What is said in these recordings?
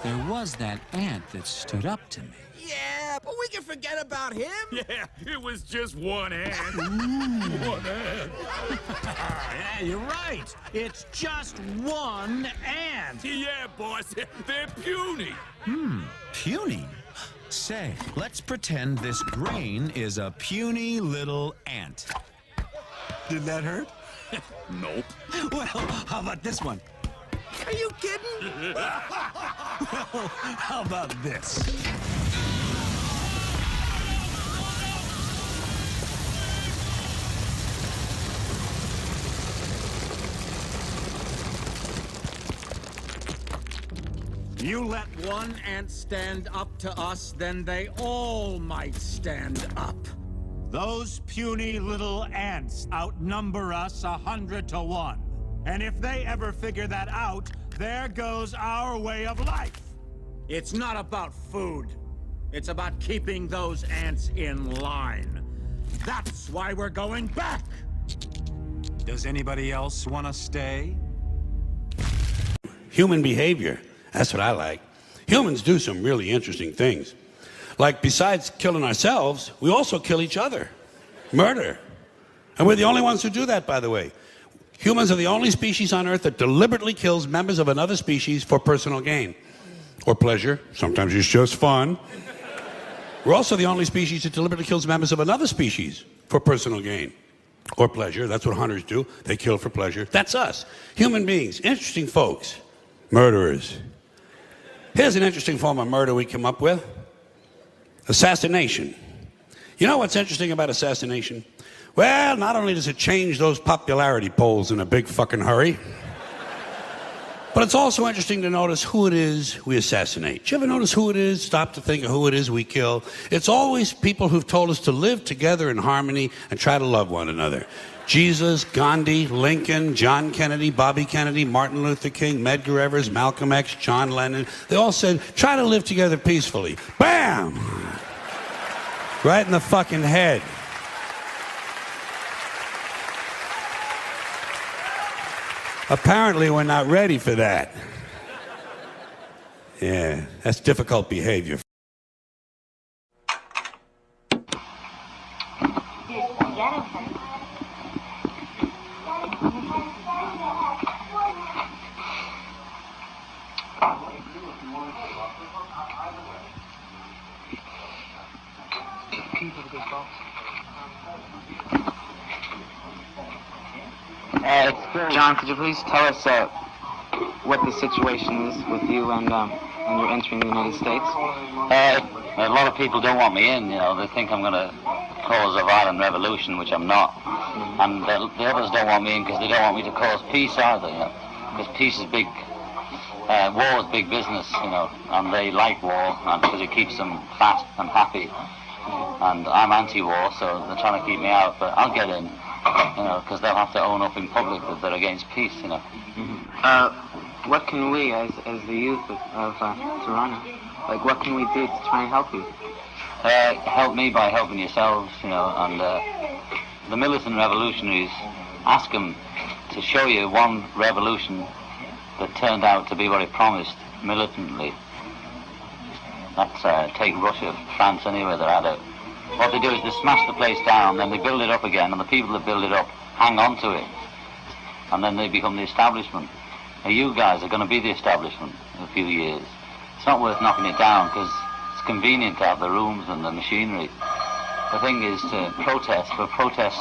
there was that ant that stood up to me. Yeah, but we can forget about him. Yeah, it was just one ant. One ant. Yeah, you're right. It's just one ant. Yeah, boss, they're puny. Puny? Say, let's pretend this grain is a puny little ant. Did that hurt? Nope. Well, how about this one? Are you kidding? Well, how about this? You let one ant stand up to us, then they all might stand up. Those puny little ants outnumber us 100 to 1. And if they ever figure that out, there goes our way of life. It's not about food. It's about keeping those ants in line. That's why we're going back. Does anybody else want to stay? Human behavior. That's what I like. Humans do some really interesting things. Like, besides killing ourselves, we also kill each other. Murder. And we're the only ones who do that, by the way. Humans are the only species on Earth that deliberately kills members of another species for personal gain. Or pleasure. Sometimes it's just fun. We're also the only species that deliberately kills members of another species for personal gain. Or pleasure. That's what hunters do. They kill for pleasure. That's us. Human beings. Interesting folks. Murderers. Here's an interesting form of murder we came up with. Assassination. You know what's interesting about assassination? Well, not only does it change those popularity polls in a big fucking hurry, but it's also interesting to notice who it is we assassinate. Do you ever notice who it is? Stop to think of who it is we kill. It's always people who've told us to live together in harmony and try to love one another. Jesus, Gandhi, Lincoln, John Kennedy, Bobby Kennedy, Martin Luther King, Medgar Evers, Malcolm X, John Lennon. They all said, try to live together peacefully. Bam! Right in the fucking head. Apparently, we're not ready for that. Yeah, that's difficult behavior. John, could you please tell us what the situation is with you and you're entering the United States? A lot of people don't want me in, you know. They think I'm going to cause a violent revolution, which I'm not. And the others don't want me in because they don't want me to cause peace either, you know. Because peace is big, war is big business, you know, and they like war because it keeps them fat and happy. And I'm anti-war, so they're trying to keep me out, but I'll get in, you know, because they'll have to own up in public that they're against peace, you know. What can we, as the youth of Toronto, like, what can we do to try and help you? Help me by helping yourselves, you know, and the militant revolutionaries, ask them to show you one revolution that turned out to be what it promised, militantly. That's, take Russia, France, anywhere they're at it. What they do is they smash the place down, then they build it up again, and the people that build it up hang on to it. And then they become the establishment. Now you guys are going to be the establishment in a few years. It's not worth knocking it down, because it's convenient to have the rooms and the machinery. The thing is to protest, but protest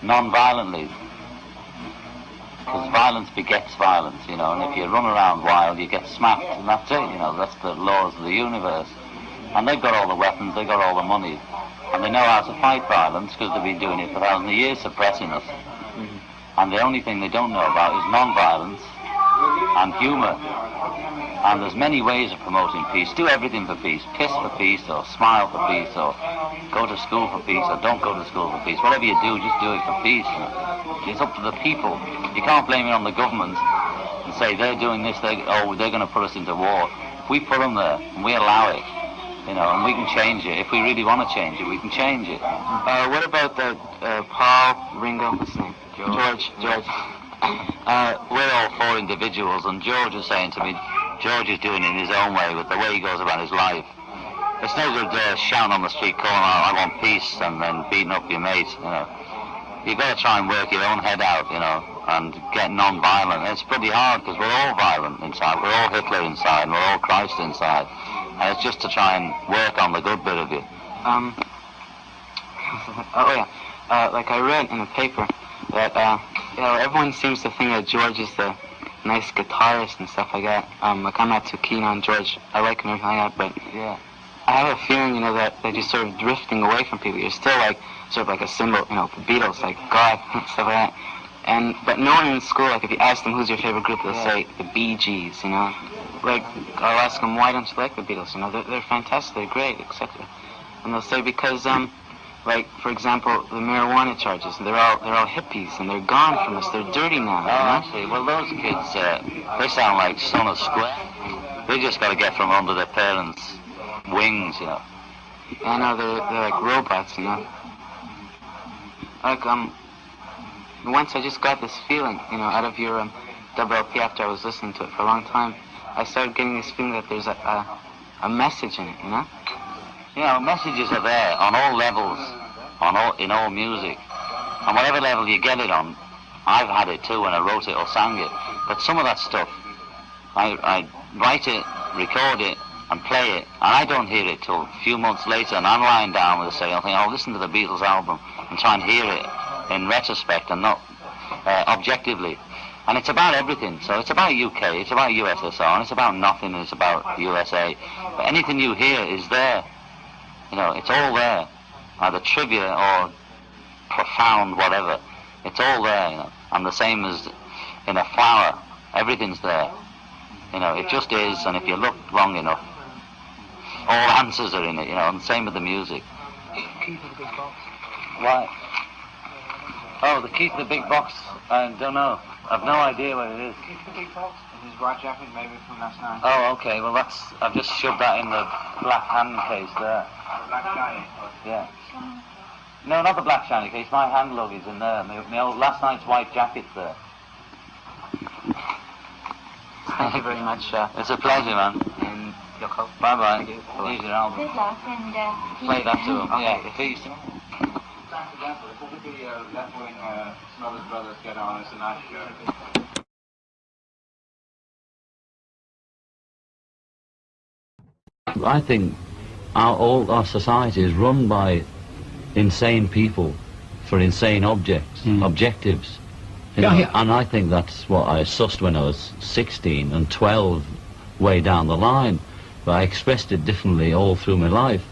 non-violently. Because violence begets violence, you know, and if you run around wild, you get smacked, and that's it, you know, that's the laws of the universe. And they've got all the weapons, they've got all the money, and they know how to fight violence because they've been doing it for thousands of years, suppressing us. And the only thing they don't know about is non-violence and humour. And there's many ways of promoting peace. Do everything for peace. Piss for peace, or smile for peace, or go to school for peace, or don't go to school for peace. Whatever you do, just do it for peace. You know? It's up to the people. You can't blame it on the government and say they're doing this, they're going to put us into war. If we put them there and we allow it, you know, and we can change it. If we really want to change it, we can change it. What about the Paul, Ringo, what's his name? George. We're all for individuals, and George was saying to me, George is doing it in his own way, with the way he goes about his life. It's no good shouting on the street corner, I want peace, and then beating up your mates, you know. You've got to try and work your own head out, you know, and get non-violent. It's pretty hard, because we're all violent inside. We're all Hitler inside, and we're all Christ inside. And it's just to try and work on the good bit of you. Like I read in the paper that, you know, everyone seems to think that George is the nice guitarist and stuff like that. Like, I'm not too keen on George. I like him and everything like that, but yeah, I have a feeling, you know, that you're sort of drifting away from people. You're still like, sort of like a symbol, you know, the Beatles, like God, stuff like that. But no one in school, like, if you ask them who's your favorite group, they'll say the Bee Gees, you know. Like, I'll ask them, why don't you like the Beatles? You know, they're fantastic, they're great, etc. And they'll say because, like, for example, the marijuana charges, they're all hippies, and they're gone from us. They're dirty now. Oh, I see. Well, those kids, they sound like Son of Square. They just got to get from under their parents' wings, you know. I know, they're like robots, you know. Like, once I just got this feeling, you know, out of your LP after I was listening to it for a long time. I started getting this feeling that there's a message in it, you know? You know, messages are there on all levels, in all music. On whatever level you get it on, I've had it too when I wrote it or sang it. But some of that stuff, I write it, record it, and play it, and I don't hear it till a few months later, and I'm lying down with a say, I think, I'll listen to the Beatles album and try and hear it in retrospect and not objectively. And it's about everything. So it's about UK, it's about USSR, and it's about nothing, and it's about USA. But anything you hear is there. You know, it's all there. Either trivia or profound whatever. It's all there, you know. And the same as in a flower. Everything's there. You know, it just is, and if you look long enough, all answers are in it, you know, and the same with the music. Key to the big box. Why? Oh, the key to the big box? I don't know. I've no idea what it is. Key to the big box? His right jacket, maybe from last night. Oh, okay. Well, I've just shoved that in the black hand case there. Black shiny? Yeah. No, not the black shiny case. My hand luggage in there. My old last night's white jacket's there. Thank you very much. It's a pleasure, man. And Yoko. Bye-bye. Thank you. Here's your album. Good luck and Play that to him. Okay. Yeah, peace. Typically, left-wing Smothers Brothers get on as a nice show. I think all our society is run by insane people for insane objectives. You know, and I think that's what I sussed when I was 16 and 12 way down the line, but I expressed it differently all through my life.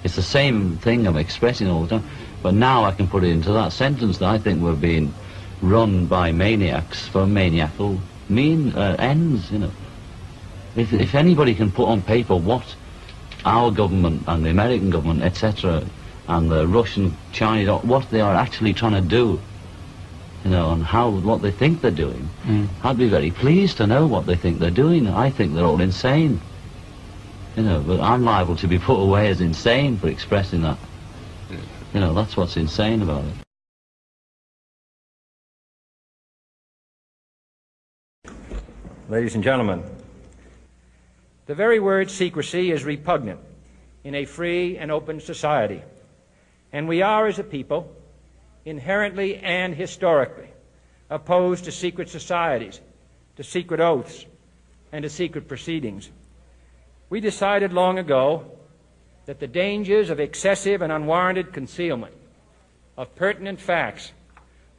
It's the same thing I'm expressing all the time, but now I can put it into that sentence that I think we're being run by maniacs for maniacal ends, you know. If anybody can put on paper what our government and the American government, etc., and the Russian, Chinese, what they are actually trying to do, you know, and what they think they're doing, I'd be very pleased to know what they think they're doing. I think they're all insane, you know, but I'm liable to be put away as insane for expressing that. You know, that's what's insane about it. Ladies and gentlemen, the very word secrecy is repugnant in a free and open society, and we are, as a people, inherently and historically opposed to secret societies, to secret oaths, and to secret proceedings. We decided long ago that the dangers of excessive and unwarranted concealment of pertinent facts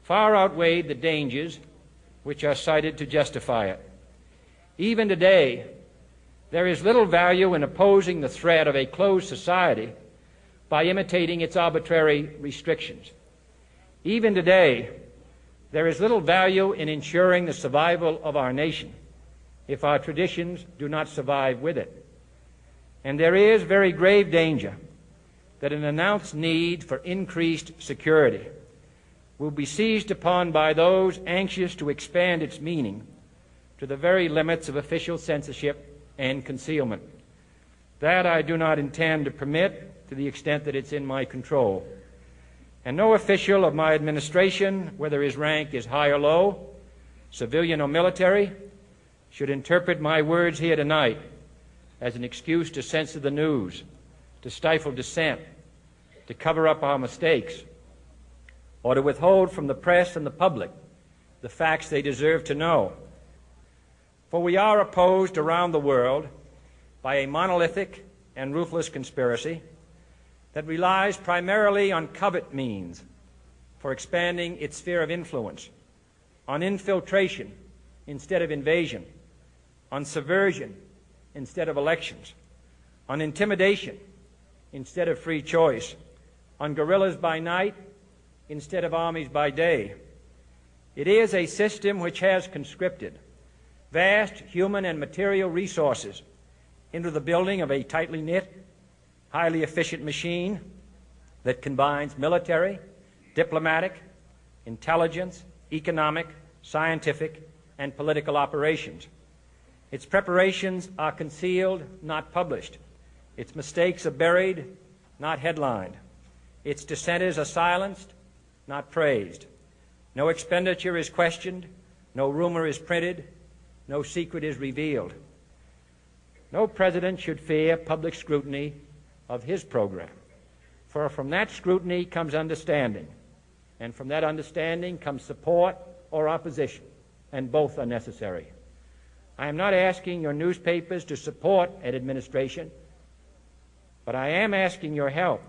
far outweighed the dangers which are cited to justify it. Even today, there is little value in opposing the threat of a closed society by imitating its arbitrary restrictions. Even today, there is little value in ensuring the survival of our nation if our traditions do not survive with it. And there is very grave danger that an announced need for increased security will be seized upon by those anxious to expand its meaning to the very limits of official censorship and concealment. That I do not intend to permit to the extent that it's in my control. And no official of my administration, whether his rank is high or low, civilian or military, should interpret my words here tonight as an excuse to censor the news, to stifle dissent, to cover up our mistakes, or to withhold from the press and the public the facts they deserve to know. For we are opposed around the world by a monolithic and ruthless conspiracy that relies primarily on covert means for expanding its sphere of influence, on infiltration instead of invasion, on subversion instead of elections, on intimidation instead of free choice, on guerrillas by night instead of armies by day. It is a system which has conscripted vast human and material resources into the building of a tightly knit, highly efficient machine that combines military, diplomatic, intelligence, economic, scientific, and political operations. Its preparations are concealed, not published. Its mistakes are buried, not headlined. Its dissenters are silenced, not praised. No expenditure is questioned, no rumor is printed, no secret is revealed. No president should fear public scrutiny of his program, for from that scrutiny comes understanding, and from that understanding comes support or opposition, and both are necessary. I am not asking your newspapers to support an administration, but I am asking your help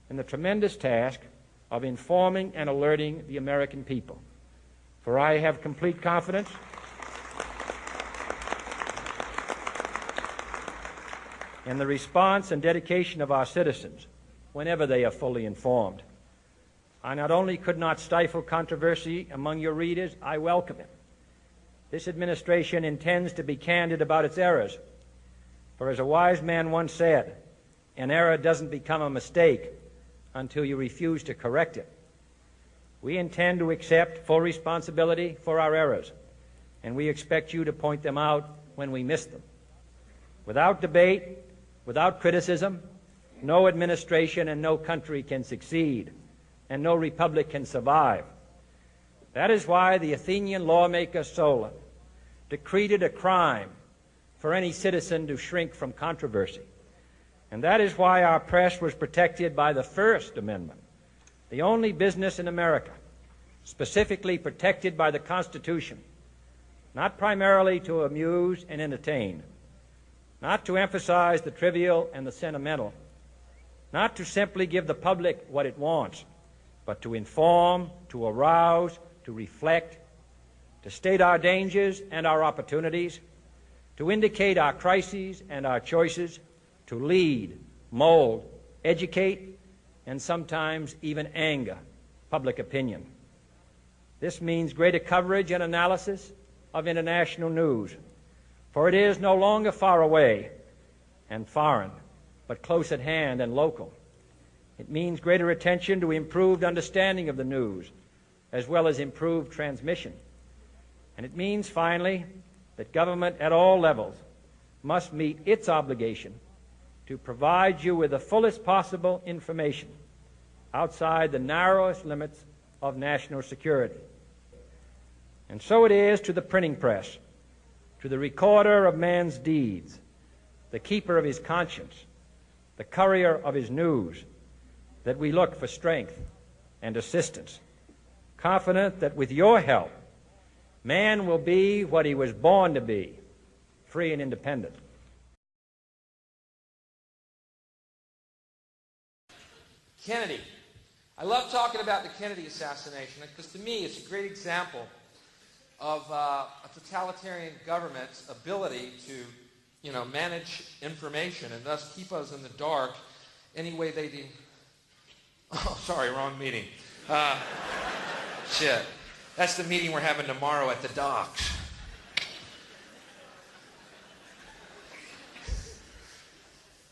in the tremendous task of informing and alerting the American people. For I have complete confidence in the response and dedication of our citizens whenever they are fully informed. I not only could not stifle controversy among your readers, I welcome it. This administration intends to be candid about its errors. For as a wise man once said, an error doesn't become a mistake until you refuse to correct it. We intend to accept full responsibility for our errors, and we expect you to point them out when we miss them. Without debate, without criticism, no administration and no country can succeed, and no republic can survive. That is why the Athenian lawmaker Solon decreed it a crime for any citizen to shrink from controversy. And that is why our press was protected by the First Amendment, the only business in America specifically protected by the Constitution, not primarily to amuse and entertain, not to emphasize the trivial and the sentimental, not to simply give the public what it wants, but to inform, to arouse, to reflect, to state our dangers and our opportunities, to indicate our crises and our choices, to lead, mold, educate, and sometimes even anger public opinion. This means greater coverage and analysis of international news, for it is no longer far away and foreign, but close at hand and local. It means greater attention to improved understanding of the news, as well as improved transmission. And it means, finally, that government at all levels must meet its obligation to provide you with the fullest possible information outside the narrowest limits of national security. And so it is to the printing press, to the recorder of man's deeds, the keeper of his conscience, the courier of his news, that we look for strength and assistance, confident that with your help, man will be what he was born to be, free and independent. Kennedy. I love talking about the Kennedy assassination because to me it's a great example of a totalitarian government's ability to, manage information and thus keep us in the dark any way they do. Oh, sorry, wrong meeting. Shit. That's the meeting we're having tomorrow at the docks.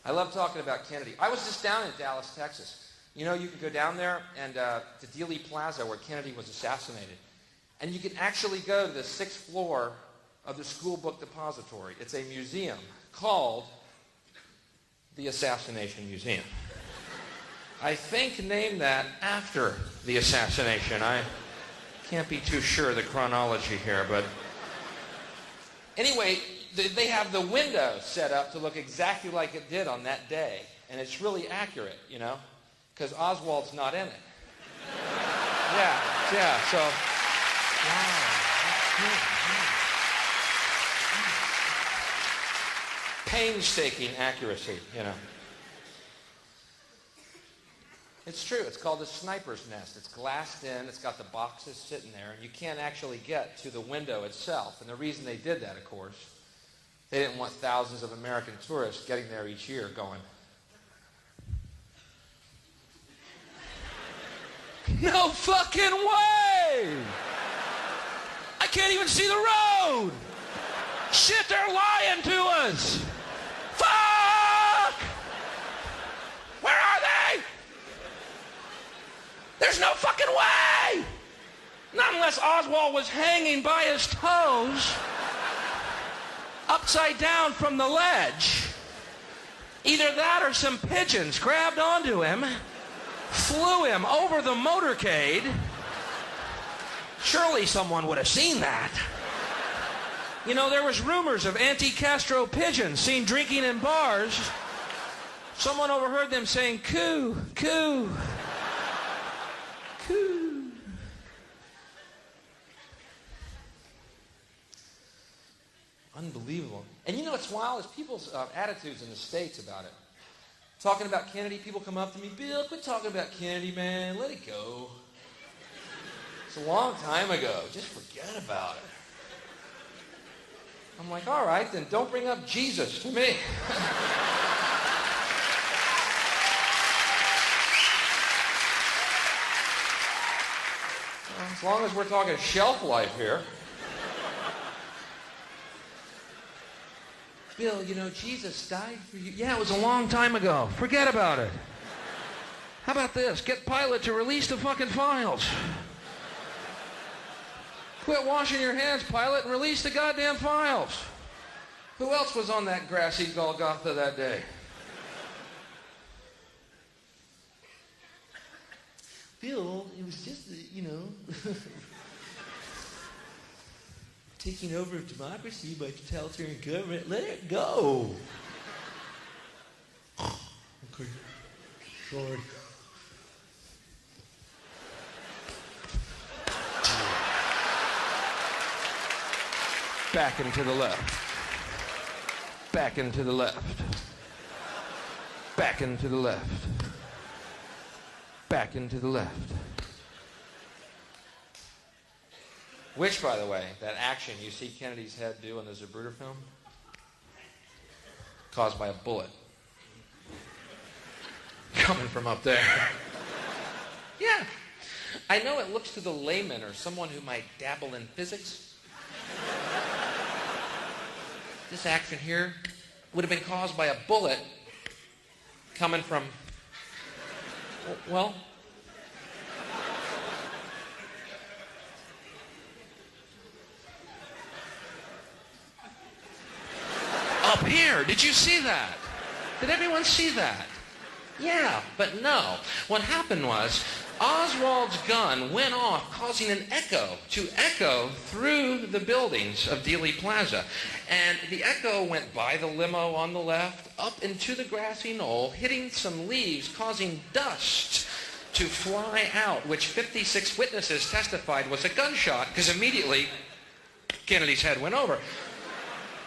I love talking about Kennedy. I was just down in Dallas, Texas. You can go down there and to Dealey Plaza where Kennedy was assassinated. And you can actually go to the 6th floor of the School Book Depository. It's a museum called the Assassination Museum. I think named that after the assassination. I can't be too sure of the chronology here, but Anyway, they have the window set up to look exactly like it did on that day. And it's really accurate, you know, because Oswald's not in it. Yeah, so... Wow. Painstaking accuracy, you know. It's true. It's called a sniper's nest. It's glassed in. It's got the boxes sitting there, and you can't actually get to the window itself. And the reason they did that, of course, they didn't want thousands of American tourists getting there each year going, no fucking way! I can't even see the road! Shit, they're lying to us! Fuck! Where are they? There's no fucking way! Not unless Oswald was hanging by his toes, upside down from the ledge. Either that or some pigeons grabbed onto him, flew him over the motorcade. Surely someone would have seen that. You know, there was rumors of anti-Castro pigeons seen drinking in bars. Someone overheard them saying, coo, coo, coo. Unbelievable. And you know what's wild is people's attitudes in the States about it. Talking about Kennedy, people come up to me, Bill, quit talking about Kennedy, man. Let it go. It's a long time ago. Just forget about it. I'm like, all right, then don't bring up Jesus to me. Well, as long as we're talking shelf life here. Bill, you know, Jesus died for you. Yeah, it was a long time ago. Forget about it. How about this? Get Pilate to release the fucking files. Quit washing your hands, Pilate, and release the goddamn files. Who else was on that grassy Golgotha that day? Bill, it was just, you know, taking over of democracy by totalitarian government. Let it go. Okay. Sorry. Back and to the left. Back and to the left. Back and to the left. Back and to the left. Which, by the way, that action you see Kennedy's head do in the Zapruder film, caused by a bullet coming from up there. Yeah. I know it looks to the layman or someone who might dabble in physics. This action here would have been caused by a bullet coming from, well, up here. Did you see that? Did everyone see that? Yeah, but no. What happened was Oswald's gun went off, causing an echo to echo through the buildings of Dealey Plaza. And the echo went by the limo on the left, up into the grassy knoll, hitting some leaves, causing dust to fly out, which 56 witnesses testified was a gunshot, because immediately Kennedy's head went over.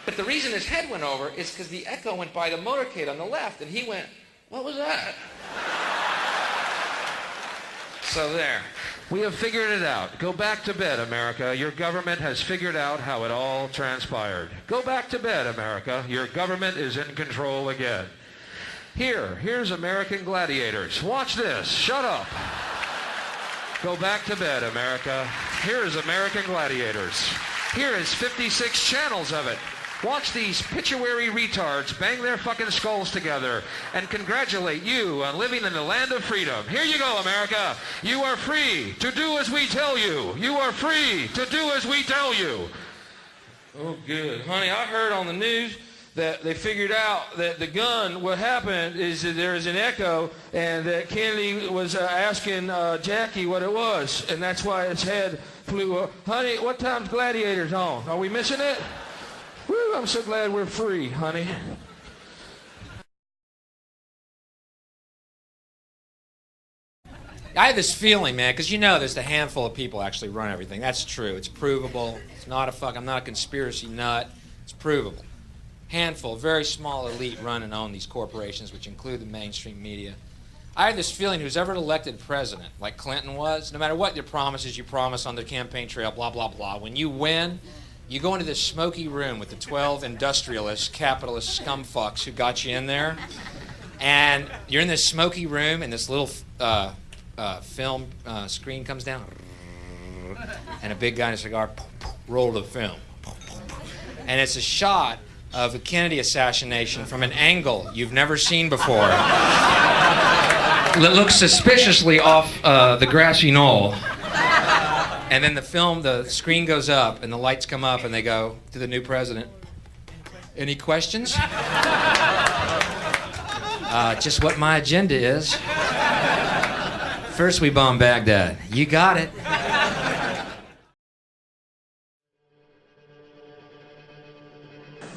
But the reason his head went over is because the echo went by the motorcade on the left, and he went, what was that? So there. We have figured it out. Go back to bed, America. Your government has figured out how it all transpired. Go back to bed, America. Your government is in control again. Here's American Gladiators. Watch this. Shut up. Go back to bed, America. Here's American Gladiators. Here is 56 channels of it. Watch these pituitary retards bang their fucking skulls together and congratulate you on living in the land of freedom. Here you go, America. You are free to do as we tell you. You are free to do as we tell you. Oh, good. Honey, I heard on the news that they figured out that the gun, what happened is that there is an echo and that Kennedy was asking Jackie what it was, and that's why his head flew up. Honey, what time's Gladiators on? Are we missing it? Woo, I'm so glad we're free, honey. I have this feeling, man, because you know there's a handful of people actually run everything. That's true. It's provable. It's not I'm not a conspiracy nut. It's provable. Handful, very small elite run and own these corporations, which include the mainstream media. I have this feeling who's ever elected president, like Clinton was, no matter what your promises you promise on the campaign trail, blah, blah, blah, when you win, you go into this smoky room with the 12 industrialist, capitalist scumfucks who got you in there, and you're in this smoky room, and this little film screen comes down, and a big guy in a cigar, roll the film. And it's a shot of a Kennedy assassination from an angle you've never seen before. It looks suspiciously off the grassy knoll. And then the screen goes up, and the lights come up, and they go to the new president. Any questions? Just what my agenda is. First we bomb Baghdad. You got it.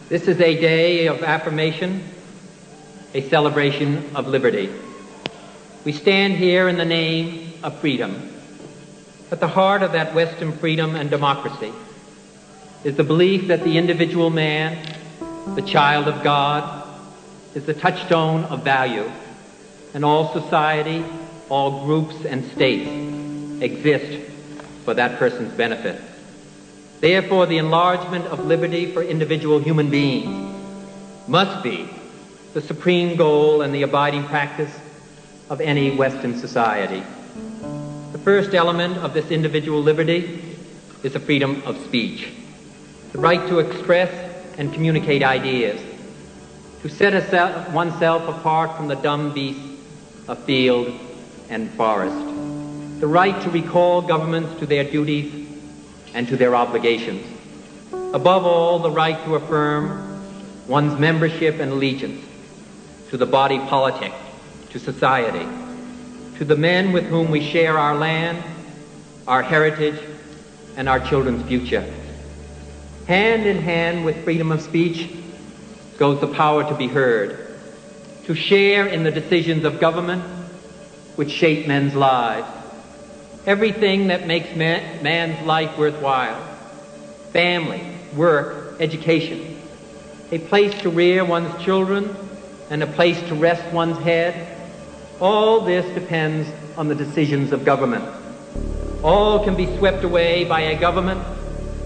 This is a day of affirmation, a celebration of liberty. We stand here in the name of freedom. At the heart of that Western freedom and democracy is the belief that the individual man, the child of God, is the touchstone of value, and all society, all groups and states exist for that person's benefit. Therefore, the enlargement of liberty for individual human beings must be the supreme goal and the abiding practice of any Western society. The first element of this individual liberty is the freedom of speech, the right to express and communicate ideas, to set oneself apart from the dumb beasts of field and forest, the right to recall governments to their duties and to their obligations. Above all, the right to affirm one's membership and allegiance to the body politic, to society, to the men with whom we share our land, our heritage, and our children's future. Hand in hand with freedom of speech goes the power to be heard, to share in the decisions of government which shape men's lives. Everything that makes man's life worthwhile, family, work, education, a place to rear one's children, and a place to rest one's head, all this depends on the decisions of government. All can be swept away by a government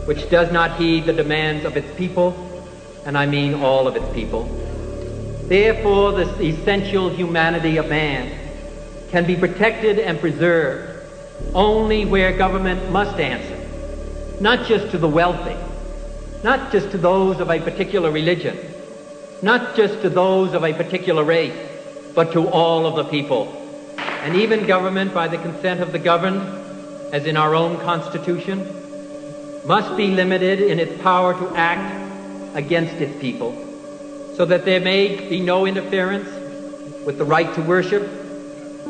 which does not heed the demands of its people, and I mean all of its people. Therefore, this essential humanity of man can be protected and preserved only where government must answer, not just to the wealthy, not just to those of a particular religion, not just to those of a particular race, but to all of the people. And even government, by the consent of the governed, as in our own Constitution, must be limited in its power to act against its people, so that there may be no interference with the right to worship,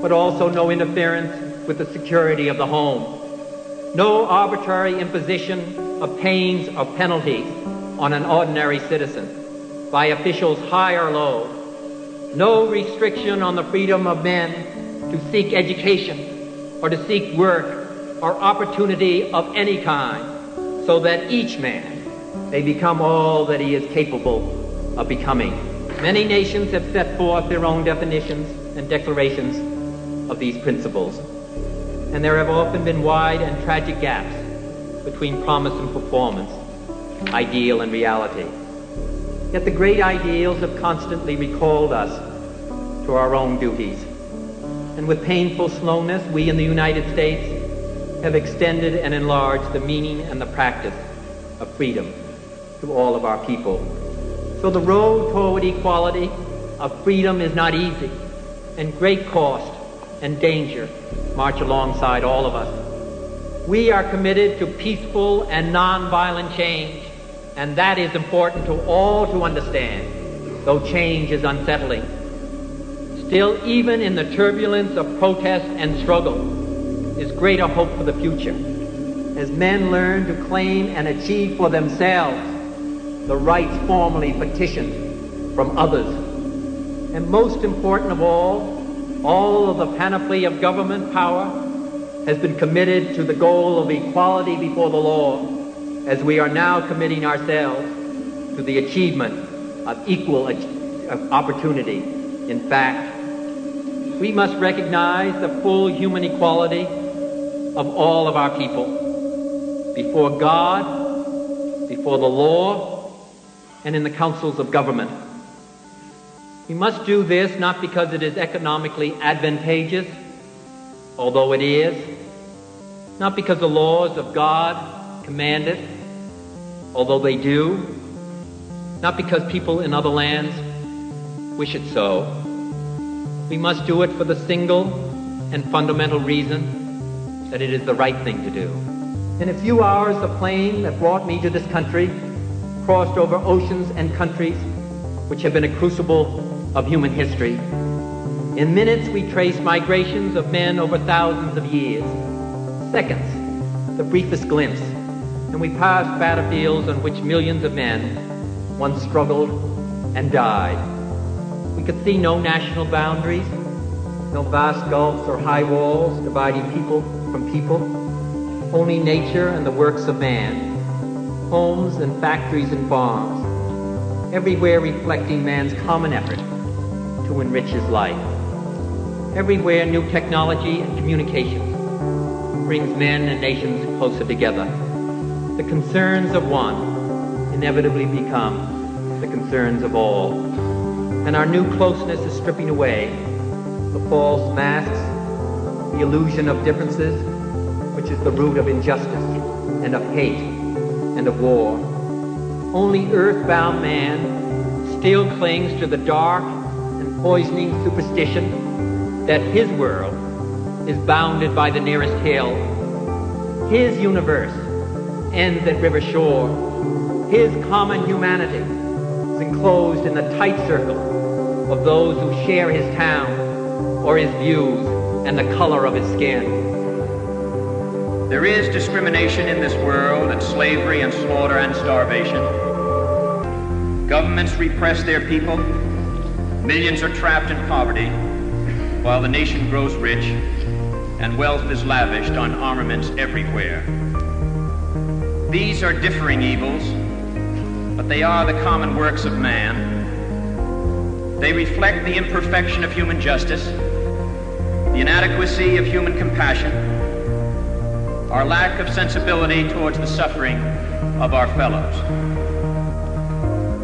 but also no interference with the security of the home. No arbitrary imposition of pains or penalties on an ordinary citizen by officials high or low. No restriction on the freedom of men to seek education or to seek work or opportunity of any kind, so that each man may become all that he is capable of becoming. Many nations have set forth their own definitions and declarations of these principles, and there have often been wide and tragic gaps between promise and performance, ideal and reality. Yet the great ideals have constantly recalled us to our own duties. And with painful slowness, we in the United States have extended and enlarged the meaning and the practice of freedom to all of our people. So the road toward equality of freedom is not easy, and great cost and danger march alongside all of us. We are committed to peaceful and nonviolent change, and that is important to all to understand, though change is unsettling. Still, even in the turbulence of protest and struggle, is greater hope for the future, as men learn to claim and achieve for themselves the rights formerly petitioned from others. And most important of all of the panoply of government power has been committed to the goal of equality before the law, as we are now committing ourselves to the achievement of equal opportunity. In fact, we must recognize the full human equality of all of our people before God, before the law, and in the councils of government. We must do this not because it is economically advantageous, although it is, not because the laws of God command it, although they do, not because people in other lands wish it so. We must do it for the single and fundamental reason that it is the right thing to do. In a few hours, the plane that brought me to this country crossed over oceans and countries which have been a crucible of human history. In minutes, we trace migrations of men over thousands of years. Seconds, the briefest glimpse, and we pass battlefields on which millions of men once struggled and died. We could see no national boundaries, no vast gulfs or high walls dividing people from people, only nature and the works of man, homes and factories and farms, everywhere reflecting man's common effort to enrich his life. Everywhere new technology and communications brings men and nations closer together. The concerns of one inevitably become the concerns of all. And our new closeness is stripping away the false masks, the illusion of differences, which is the root of injustice and of hate and of war. Only earthbound man still clings to the dark and poisoning superstition that his world is bounded by the nearest hill. His universe ends at river shore. His common humanity is enclosed in the tight circle of those who share his town or his views and the color of his skin. There is discrimination in this world, and slavery and slaughter and starvation. Governments repress their people. Millions are trapped in poverty, while the nation grows rich and wealth is lavished on armaments everywhere. These are differing evils, but they are the common works of man. They reflect the imperfection of human justice, the inadequacy of human compassion, our lack of sensibility towards the suffering of our fellows.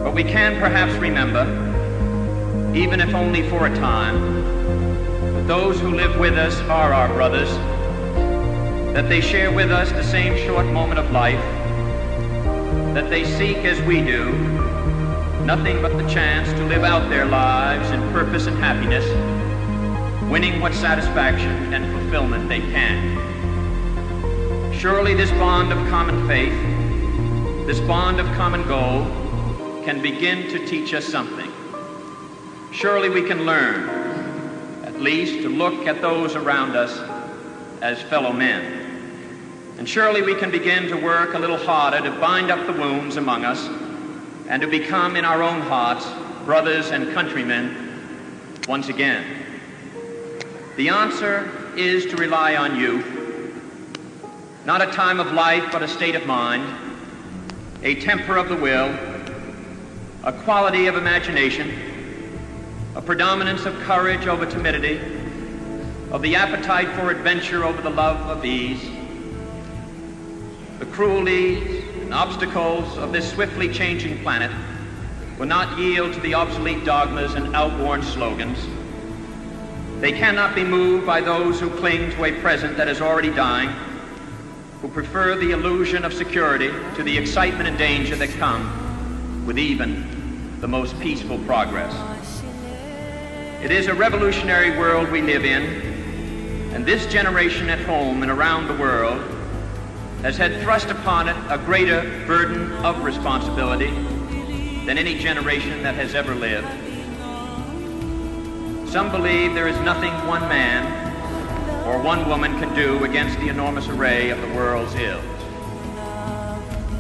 But we can perhaps remember, even if only for a time, that those who live with us are our brothers, that they share with us the same short moment of life, that they seek, as we do, nothing but the chance to live out their lives in purpose and happiness, winning what satisfaction and fulfillment they can. Surely this bond of common faith, this bond of common goal, can begin to teach us something. Surely we can learn, at least, to look at those around us as fellow men. And surely we can begin to work a little harder to bind up the wounds among us and to become in our own hearts brothers and countrymen once again. The answer is to rely on youth, not a time of life but a state of mind, a temper of the will, a quality of imagination, a predominance of courage over timidity, of the appetite for adventure over the love of ease. The cruelties and obstacles of this swiftly changing planet will not yield to the obsolete dogmas and outworn slogans. They cannot be moved by those who cling to a present that is already dying, who prefer the illusion of security to the excitement and danger that come with even the most peaceful progress. It is a revolutionary world we live in, and this generation at home and around the world has had thrust upon it a greater burden of responsibility than any generation that has ever lived. Some believe there is nothing one man or one woman can do against the enormous array of the world's ills.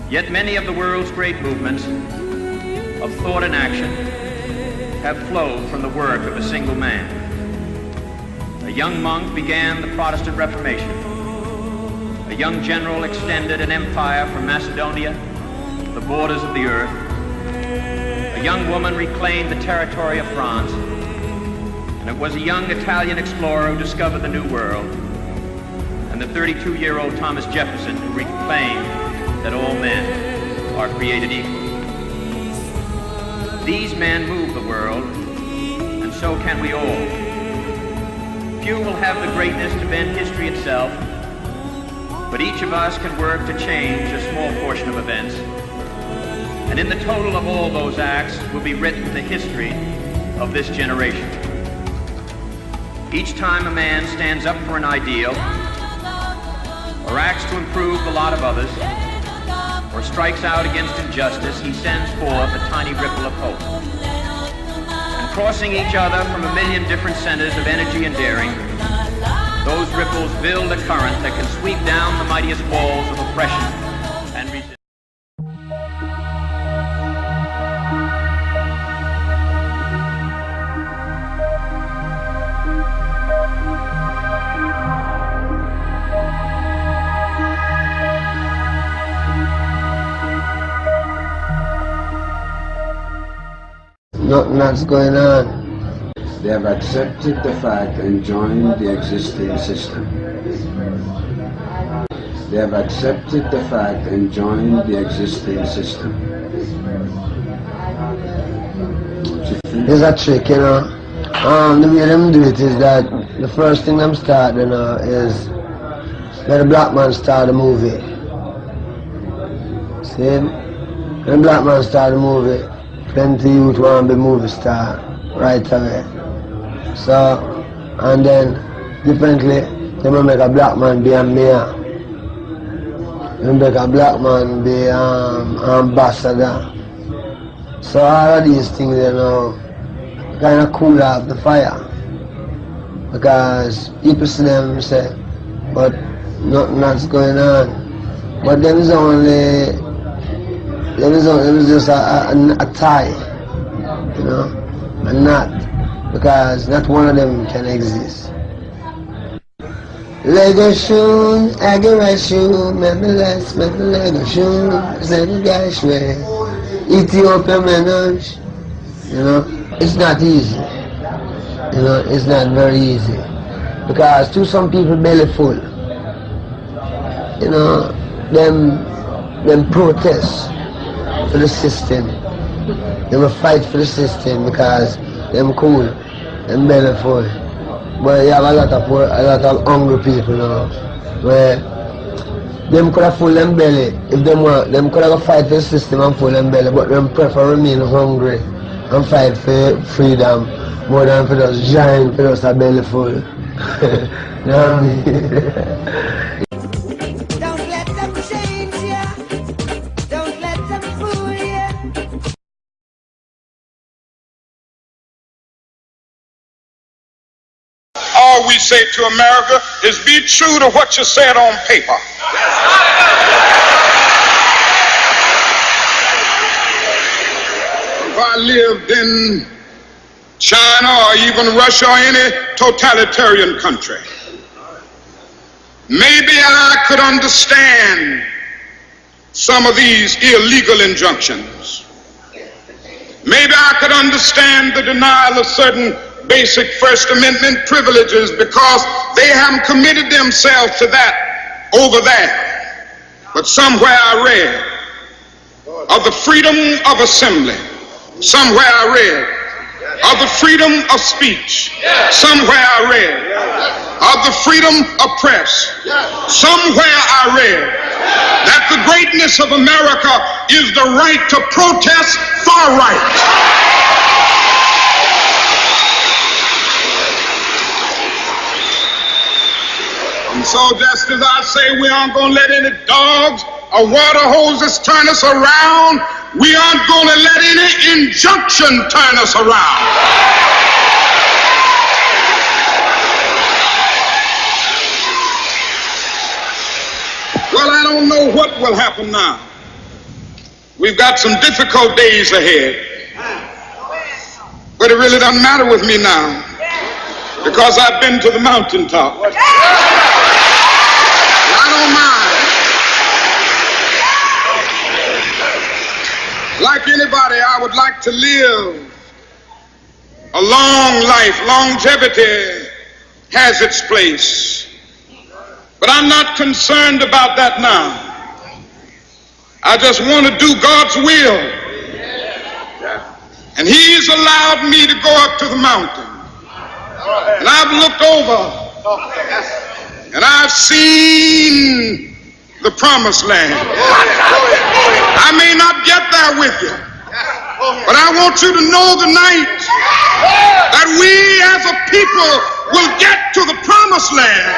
Yet many of the world's great movements of thought and action have flowed from the work of a single man. A young monk began the Protestant Reformation. A young general extended an empire from Macedonia to the borders of the earth. A young woman reclaimed the territory of France. And it was a young Italian explorer who discovered the New World. And the 32-year-old Thomas Jefferson who reclaimed that all men are created equal. These men move the world, and so can we all. Few will have the greatness to bend history itself, but each of us can work to change a small portion of events. And in the total of all those acts will be written the history of this generation. Each time a man stands up for an ideal, or acts to improve the lot of others, or strikes out against injustice, he sends forth a tiny ripple of hope. And crossing each other from a million different centers of energy and daring, those ripples build a current that can sweep down the mightiest walls of oppression and resistance. Nothing that's going on. They have accepted the fact and joined the existing system. They have accepted the fact and joined the existing system. There's a trick, you know. The way them do it is that the first thing them start, you know, is let the black man start the movie. See? When the black man start the movie, plenty youth want to be movie star right away. So, and then differently, they will make a black man be a mayor. They will make a black man be an ambassador. So all of these things, you know, kind of cool off the fire. Because people see them say, but nothing that's going on. But them is only, them is just a tie, you know, a knot. Because not one of them can exist. Lego shoe, agora shoe, memories, Lego shoe, Zengash way, Ethiopia menage. You know, it's not easy. You know, it's not very easy. Because to some people belly full. You know, them protest for the system. They will fight for the system because them cool. Them belly full. But you have a lot of hungry people now, where them could have full them belly if them want. Them could have fight for the system and full them belly, but them prefer remain hungry and fight for freedom more than for those giant for those a belly full. You know what I mean? Don't let them change ya. Don't let them fool ya. All we say to America is be true to what you said on paper. If I lived in China or even Russia or any totalitarian country, maybe I could understand some of these illegal injunctions. Maybe I could understand the denial of certain basic First Amendment privileges because they haven't committed themselves to that over there. But somewhere I read of the freedom of assembly. Somewhere I read of the freedom of speech. Somewhere I read of the freedom of press. Somewhere I read that the greatness of America is the right to protest far right. And so just as I say we aren't going to let any dogs or water hoses turn us around, we aren't going to let any injunction turn us around. Well, I don't know what will happen now. We've got some difficult days ahead. But it really doesn't matter with me now because I've been to the mountaintop. I don't mind. Like anybody, I would like to live a long life. Longevity has its place. But I'm not concerned about that now. I just want to do God's will. And He's allowed me to go up to the mountain. And I've looked over and I've seen the promised land. I may not get there with you, but I want you to know tonight that we as a people will get to the promised land.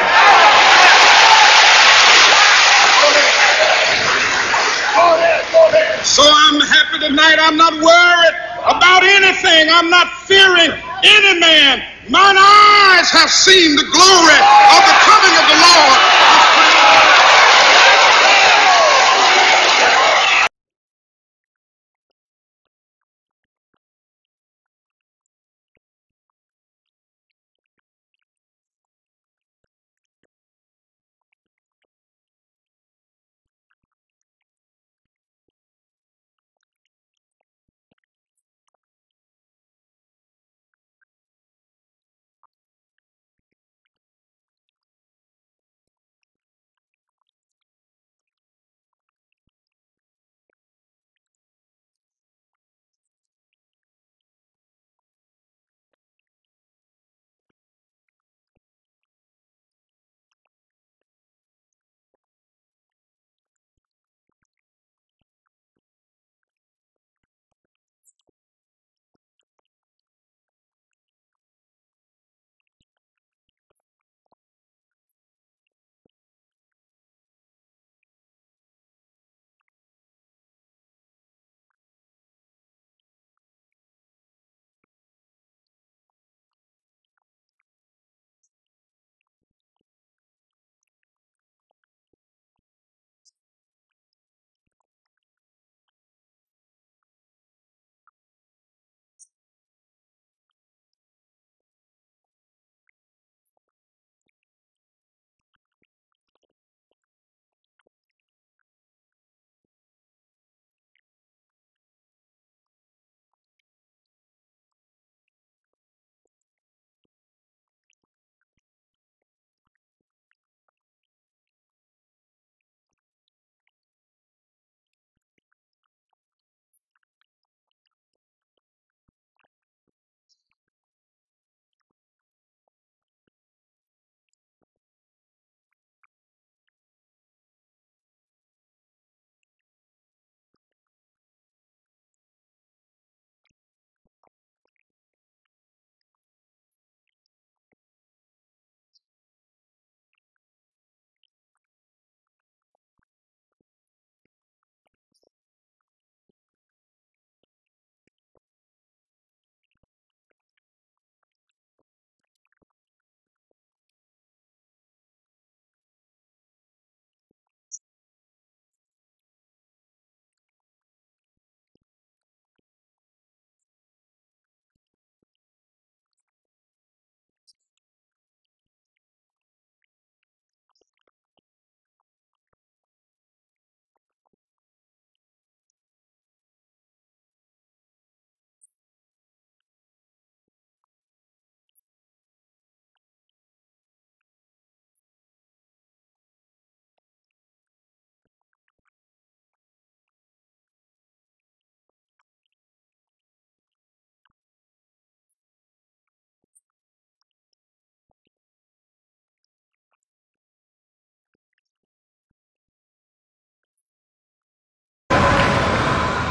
So I'm happy tonight. I'm not worried about anything. I'm not fearing any man. Mine eyes have seen the glory of the coming of the Lord.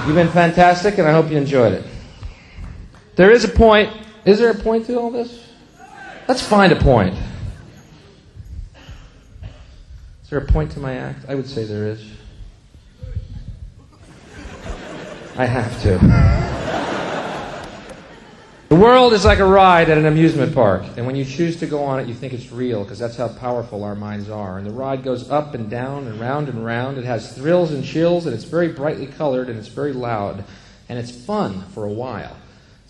You've been fantastic, and I hope you enjoyed it. There is a point. Is there a point to all this? Let's find a point. Is there a point to my act? I would say there is. I have to. The world is like a ride at an amusement park, and when you choose to go on it, you think it's real, because that's how powerful our minds are. And the ride goes up and down and round and round. It has thrills and chills, and it's very brightly colored, and it's very loud, and it's fun for a while.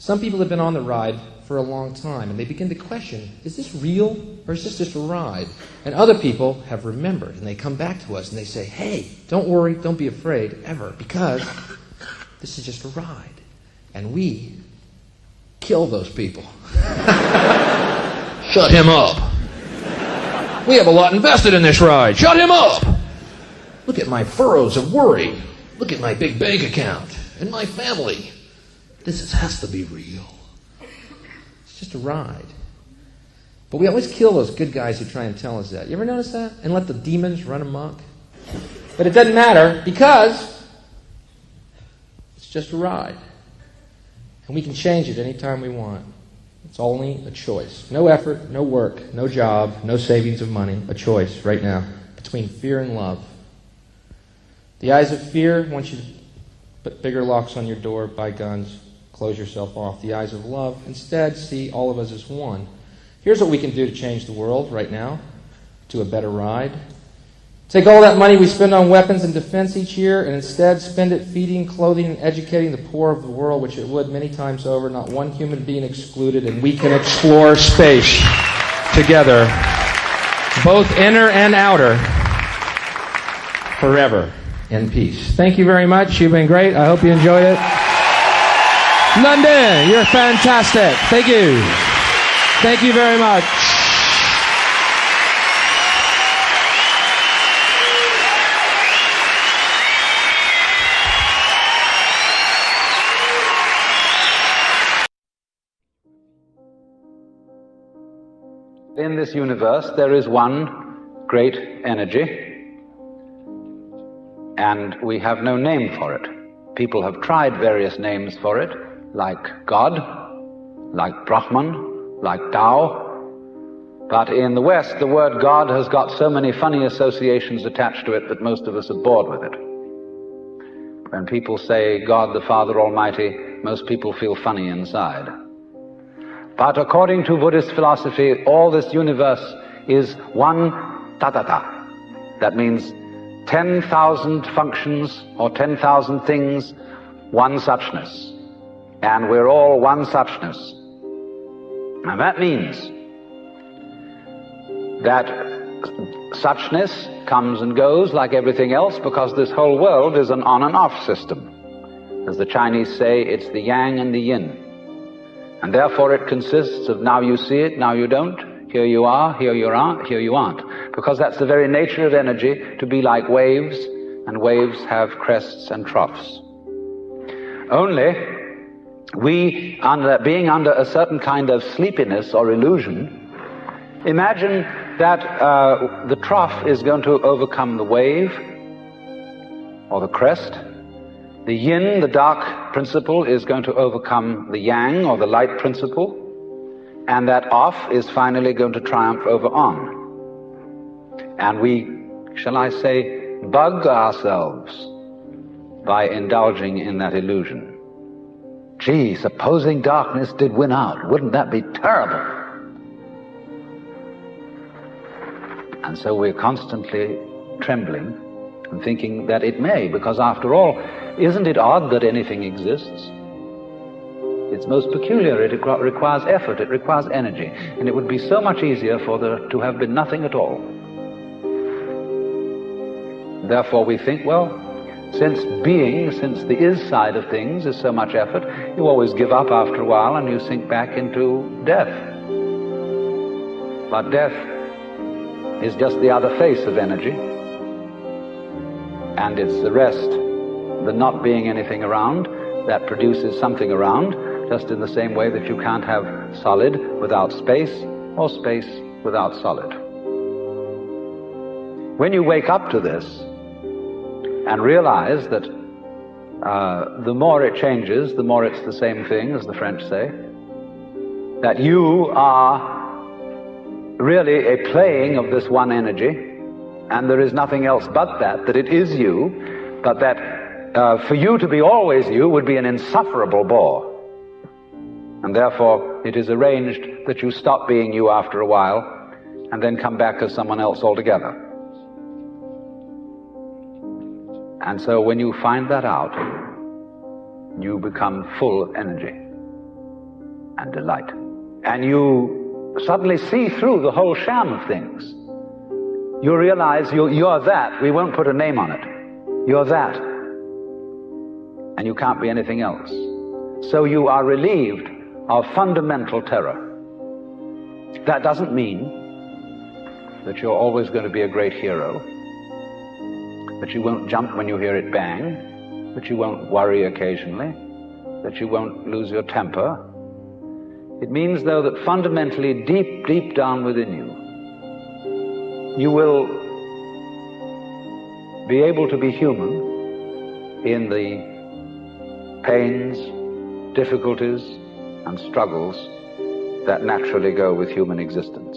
Some people have been on the ride for a long time, and they begin to question, is this real, or is this just a ride? And other people have remembered, and they come back to us, and they say, hey, don't worry, don't be afraid, ever, because this is just a ride. And we kill those people. Shut him up. We have a lot invested in this ride. Shut him up. Look at my furrows of worry. Look at my big bank account and my family. Has to be real. It's just a ride. But we always kill those good guys who try and tell us that. You ever notice that? And let the demons run amok? But it doesn't matter because it's just a ride. And we can change it anytime we want. It's only a choice. No effort, no work, no job, no savings of money. A choice right now between fear and love. The eyes of fear want you to put bigger locks on your door, buy guns, close yourself off. The eyes of love instead see all of us as one. Here's what we can do to change the world right now to a better ride. Take all that money we spend on weapons and defense each year and instead spend it feeding, clothing, and educating the poor of the world, which it would many times over, not one human being excluded, and we can explore space together, both inner and outer, forever in peace. Thank you very much. You've been great. I hope you enjoyed it. London, you're fantastic. Thank you. Thank you very much. In this universe, there is one great energy, and we have no name for it. People have tried various names for it, like God, like Brahman, like Tao. But in the West, the word God has got so many funny associations attached to it that most of us are bored with it. When people say God the Father Almighty, most people feel funny inside. But according to Buddhist philosophy, all this universe is one tatata. That means 10,000 functions or 10,000 things, one suchness. And we're all one suchness. And that means that suchness comes and goes like everything else because this whole world is an on and off system. As the Chinese say, it's the yang and the yin. And therefore it consists of now you see it, now you don't, here you are, here you aren't, here you aren't. Because that's the very nature of energy, to be like waves, and waves have crests and troughs. Only we, being under a certain kind of sleepiness or illusion, imagine that the trough is going to overcome the wave or the crest. The yin, the dark principle, is going to overcome the yang or the light principle, and that off is finally going to triumph over on. And we, shall I say, bug ourselves by indulging in that illusion. Gee, supposing darkness did win out, wouldn't that be terrible? And so we're constantly trembling and thinking that it may, because after all, isn't it odd that anything exists? It's most peculiar. It requires effort, it requires energy, and it would be so much easier for there to have been nothing at all. Therefore we think, well, since the is side of things is so much effort, you always give up after a while and you sink back into death. But death is just the other face of energy, and it's the rest, the not being anything around, that produces something around, just in the same way that you can't have solid without space, or space without solid. When you wake up to this and realize that the more it changes, the more it's the same thing, as the French say, that you are really a playing of this one energy, and there is nothing else but that it is you, but that for you to be always you would be an insufferable bore. And therefore it is arranged that you stop being you after a while and then come back as someone else altogether. And so when you find that out, you become full of energy. and delight. And you suddenly see through the whole sham of things. You realize you're that. We won't put a name on it. You're that. And you can't be anything else. So you are relieved of fundamental terror. That doesn't mean that you're always going to be a great hero, that you won't jump when you hear it bang, that you won't worry occasionally, that you won't lose your temper. It means, though, that fundamentally, deep, deep down within you, you will be able to be human in the pains, difficulties, and struggles that naturally go with human existence.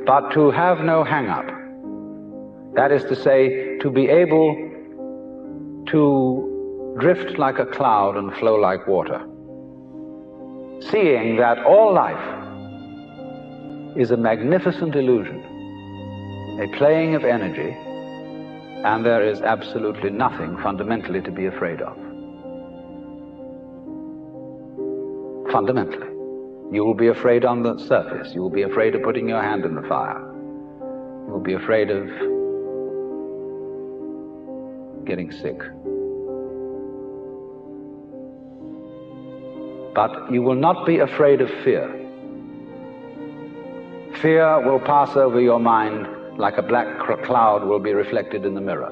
But to have no hang-up, that is to say, to be able to drift like a cloud and flow like water, seeing that all life is a magnificent illusion, a playing of energy, and there is absolutely nothing fundamentally to be afraid of. Fundamentally. You will be afraid on the surface. You will be afraid of putting your hand in the fire. You will be afraid of getting sick. But you will not be afraid of fear. Fear will pass over your mind like a black cloud will be reflected in the mirror.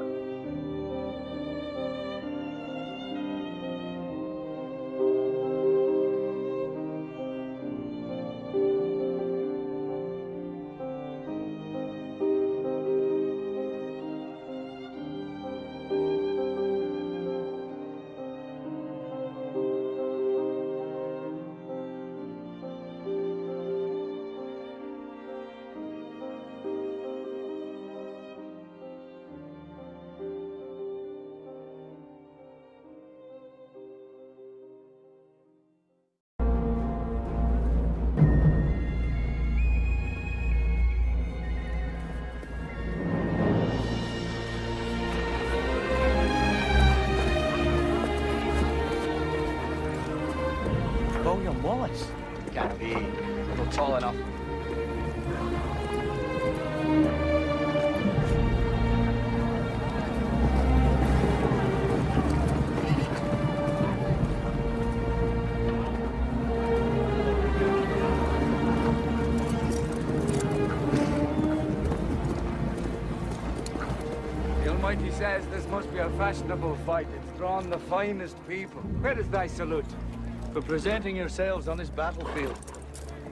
William Wallace? Can't be. Not tall enough. The Almighty says this must be a fashionable fight. It's drawn the finest people. Where is thy salute? For presenting yourselves on this battlefield.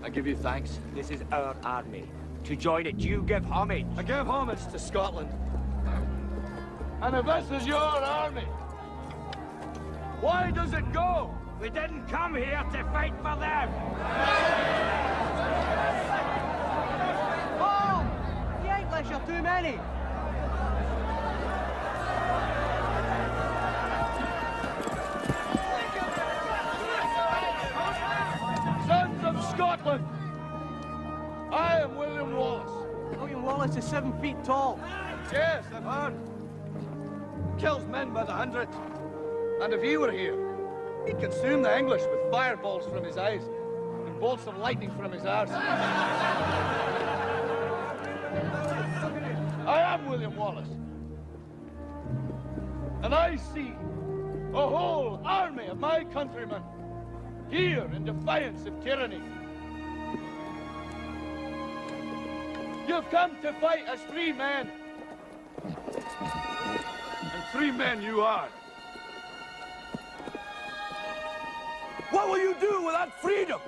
I give you thanks. This is our army. To join it, you give homage. I give homage to Scotland. And if this is your army, why does it go? We didn't come here to fight for them. Oh! The English are too many. Sons of Scotland, I am William Wallace. William Wallace is 7 feet tall. Yes, I've heard. Kills men by the hundred. And if he were here, he'd consume the English with fireballs from his eyes and bolts of lightning from his arse. I am William Wallace. And I see a whole army of my countrymen here in defiance of tyranny. You've come to fight as free men. And free men you are. What will you do without freedom?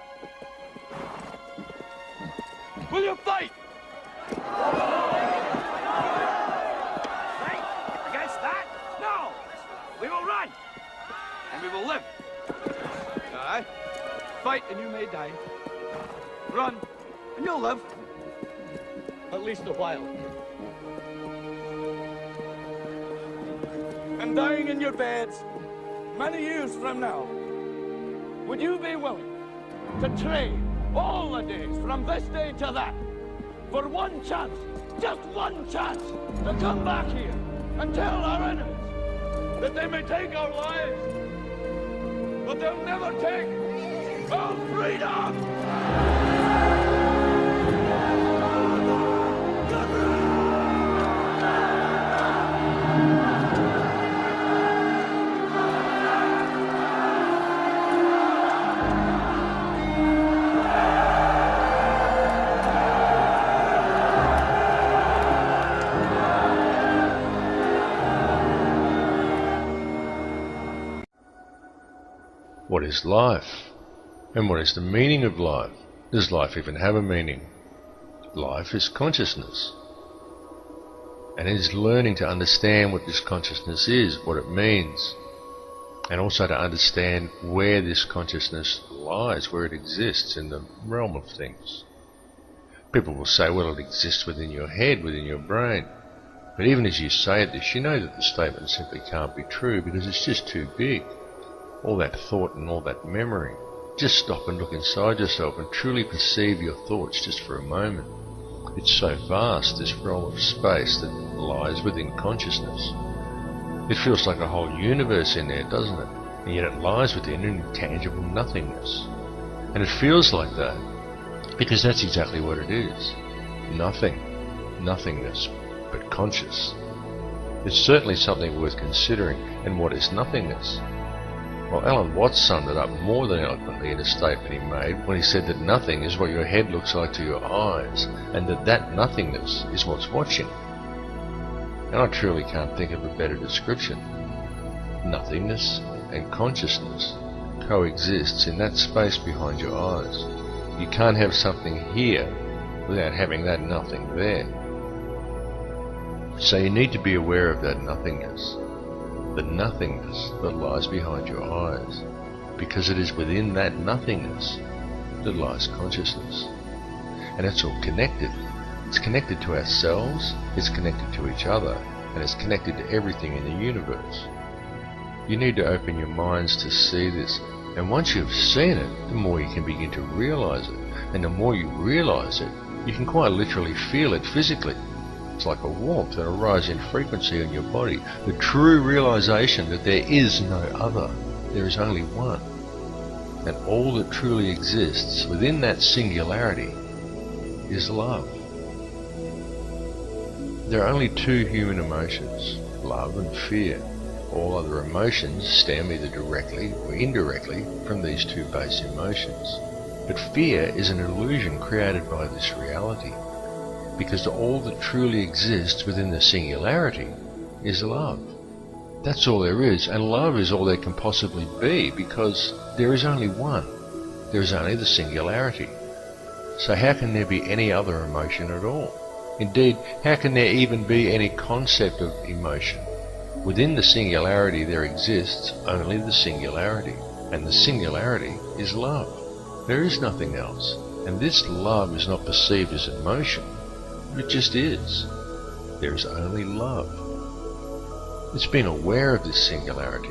Will you fight? Fight against that? No! We will run. And we will live. Aye. Fight and you may die. Run and you'll live. At least a while. And dying in your beds many years from now, would you be willing to trade all the days from this day to that for one chance, just one chance, to come back here and tell our enemies that they may take our lives, but they'll never take for freedom! What is life? And what is the meaning of life? Does life even have a meaning? Life is consciousness. And it is learning to understand what this consciousness is, what it means, and also to understand where this consciousness lies, where it exists in the realm of things. People will say, well, it exists within your head, within your brain. But even as you say this, you know that the statement simply can't be true because it's just too big. All that thought and all that memory. Just stop and look inside yourself and truly perceive your thoughts just for a moment. It's so vast, this realm of space that lies within consciousness. It feels like a whole universe in there, doesn't it? And yet it lies within intangible nothingness. And it feels like that because that's exactly what it is. Nothing. Nothingness, but conscious. It's certainly something worth considering. And what is nothingness? Well, Alan Watts summed it up more than eloquently in a statement he made when he said that nothing is what your head looks like to your eyes, and that nothingness is what's watching. And I truly can't think of a better description. Nothingness and consciousness coexists in that space behind your eyes. You can't have something here without having that nothing there. So you need to be aware of that nothingness. The nothingness that lies behind your eyes, because it is within that nothingness that lies consciousness. And it's all connected. It's connected to ourselves, it's connected to each other, and it's connected to everything in the universe. You need to open your minds to see this, and once you've seen it, the more you can begin to realize it. And the more you realize it, you can quite literally feel it physically. It's like a warmth and a rise in frequency in your body. The true realization that there is no other. There is only one. And all that truly exists within that singularity is love. There are only two human emotions, love and fear. All other emotions stem either directly or indirectly from these two base emotions. But fear is an illusion created by this reality. Because all that truly exists within the singularity is love. That's all there is, and love is all there can possibly be, because there is only one. There is only the singularity. So how can there be any other emotion at all? Indeed, how can there even be any concept of emotion? Within the singularity there exists only the singularity, and the singularity is love. There is nothing else, and this love is not perceived as emotion. It just is. There is only love. It's being aware of this singularity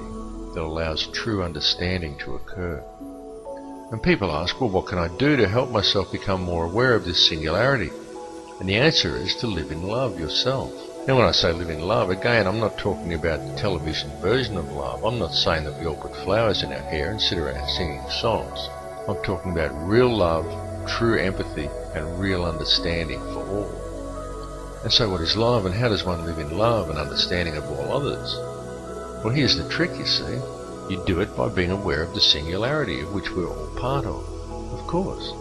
that allows true understanding to occur. And people ask, well, what can I do to help myself become more aware of this singularity? And the answer is to live in love yourself. Now when I say live in love, again, I'm not talking about the television version of love. I'm not saying that we all put flowers in our hair and sit around singing songs. I'm talking about real love, true empathy, and real understanding for all. And so what is love, and how does one live in love and understanding of all others? Well, here's the trick, you see. You do it by being aware of the singularity of which we're all part of course.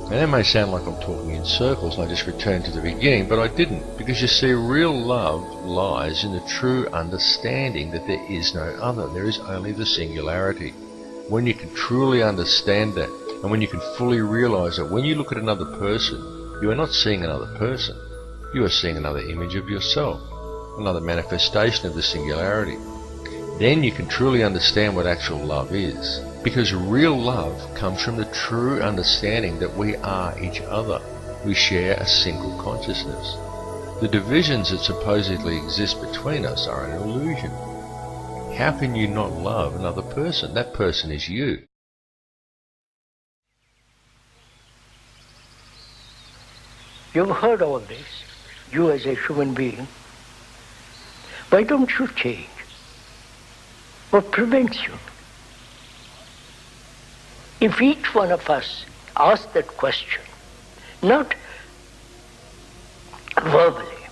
And that may sound like I'm talking in circles and I just returned to the beginning, but I didn't, because you see, real love lies in the true understanding that there is no other. There is only the singularity. When you can truly understand that, and when you can fully realize that when you look at another person, you are not seeing another person. You are seeing another image of yourself, another manifestation of the singularity. Then you can truly understand what actual love is. Because real love comes from the true understanding that we are each other. We share a single consciousness. The divisions that supposedly exist between us are an illusion. How can you not love another person? That person is you. You've heard all this, you as a human being. Why don't you change? What prevents you? If each one of us asked that question, not verbally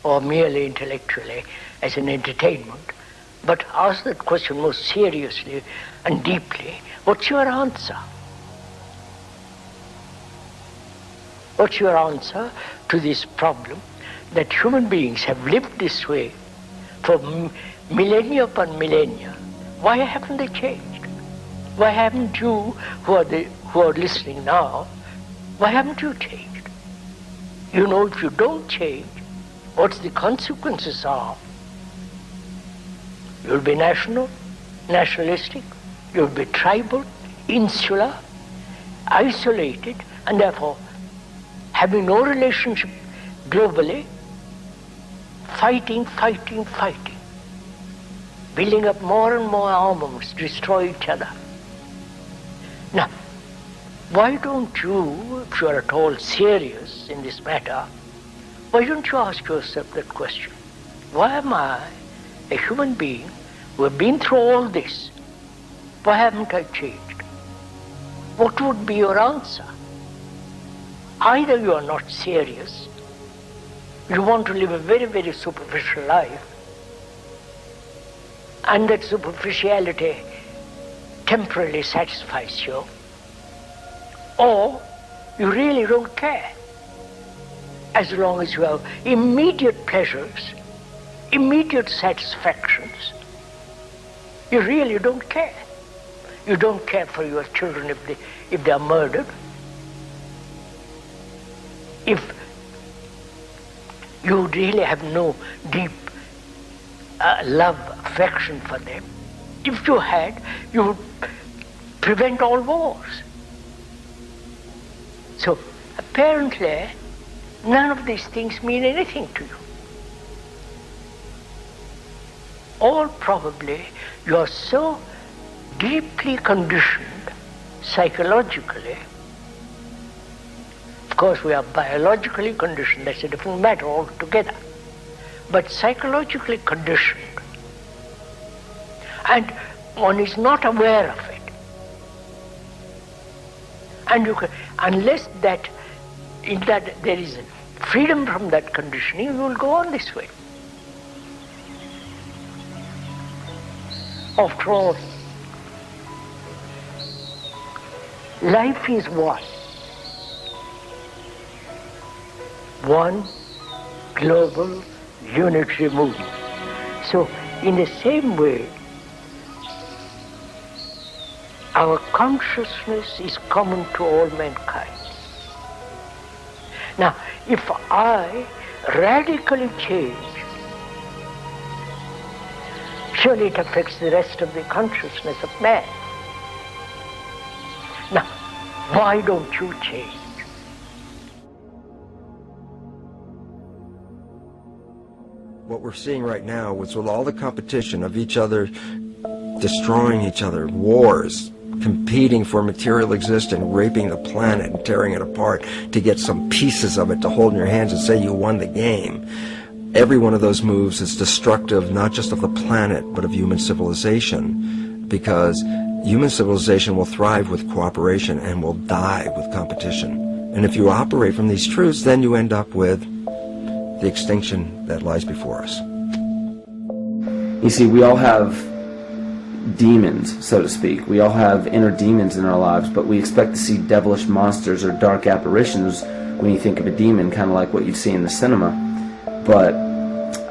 or merely intellectually as an entertainment, but ask that question most seriously and deeply, what's your answer? What's your answer to this problem that human beings have lived this way for millennia upon millennia? Why haven't they changed? Why haven't you, who are listening now, why haven't you changed? You know, if you don't change, what the consequences are. You'll be national, nationalistic, you'll be tribal, insular, isolated, and therefore having no relationship globally, fighting, building up more and more armaments, destroy each other. Now, why don't you, if you are at all serious in this matter, why don't you ask yourself that question? Why am I, a human being who have been through all this, why haven't I changed? What would be your answer? Either you are not serious, you want to live a very, very superficial life, and that superficiality temporarily satisfies you, or you really don't care. As long as you have immediate pleasures, immediate satisfactions, you really don't care. You don't care for your children if they are murdered. If you really have no deep love, affection for them, if you had, you would prevent all wars. So apparently, none of these things mean anything to you. Or probably you are so deeply conditioned psychologically. Of course, we are biologically conditioned, that's a different matter altogether. But psychologically conditioned, and one is not aware of it. And you can, unless that there is freedom from that conditioning, you will go on this way. After all, life is what? One global unitary movement. So, in the same way, our consciousness is common to all mankind. Now, if I radically change, surely it affects the rest of the consciousness of man. Now, why don't you change? What we're seeing right now is with all the competition of each other destroying each other, wars, competing for material existence, raping the planet and tearing it apart to get some pieces of it to hold in your hands and say you won the game. Every one of those moves is destructive not just of the planet but of human civilization, because human civilization will thrive with cooperation and will die with competition. And if you operate from these truths, then you end up with the extinction that lies before us. You see, we all have demons, so to speak. We all have inner demons in our lives, but we expect to see devilish monsters or dark apparitions when you think of a demon, kind of like what you'd see in the cinema. But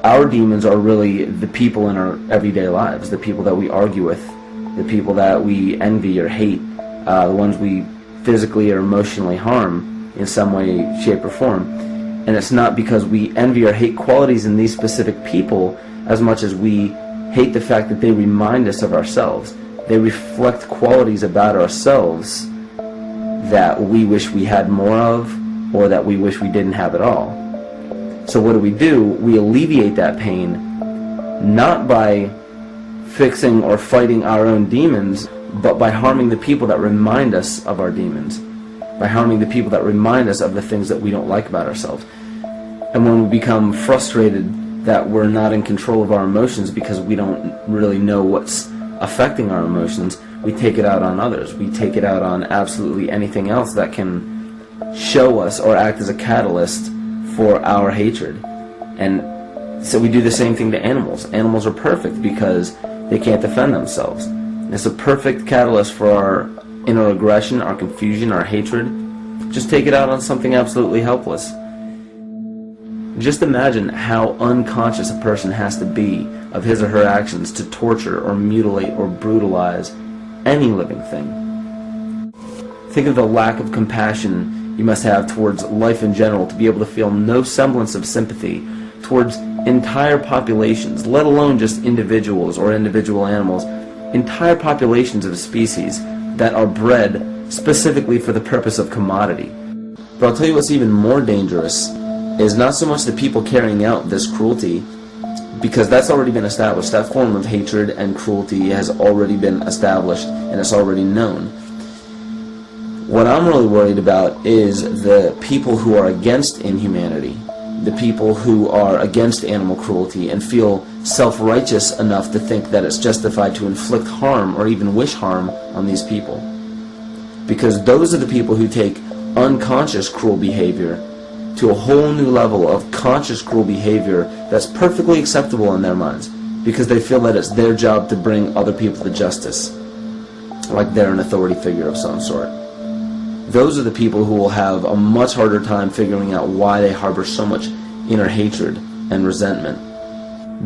our demons are really the people in our everyday lives, the people that we argue with, the people that we envy or hate, the ones we physically or emotionally harm in some way, shape, or form. And it's not because we envy or hate qualities in these specific people as much as we hate the fact that they remind us of ourselves. They reflect qualities about ourselves that we wish we had more of, or that we wish we didn't have at all. So what do? We alleviate that pain not by fixing or fighting our own demons, but by harming the people that remind us of our demons, by harming the people that remind us of the things that we don't like about ourselves. And when we become frustrated that we're not in control of our emotions because we don't really know what's affecting our emotions, we take it out on others. We take it out on absolutely anything else that can show us or act as a catalyst for our hatred. And so we do the same thing to animals. Animals are perfect because they can't defend themselves. It's a perfect catalyst for our inner aggression, our confusion, our hatred. Just take it out on something absolutely helpless. Just imagine how unconscious a person has to be of his or her actions to torture or mutilate or brutalize any living thing. Think of the lack of compassion you must have towards life in general to be able to feel no semblance of sympathy towards entire populations, let alone just individuals or individual animals, entire populations of species that are bred specifically for the purpose of commodity. But I'll tell you what's even more dangerous is not so much the people carrying out this cruelty, because that's already been established. That form of hatred and cruelty has already been established and it's already known. What I'm really worried about is the people who are against inhumanity, the people who are against animal cruelty and feel self-righteous enough to think that it's justified to inflict harm or even wish harm on these people. Because those are the people who take unconscious cruel behavior to a whole new level of conscious cruel behavior that's perfectly acceptable in their minds, because they feel that it's their job to bring other people to justice, like they're an authority figure of some sort. Those are the people who will have a much harder time figuring out why they harbor so much inner hatred and resentment.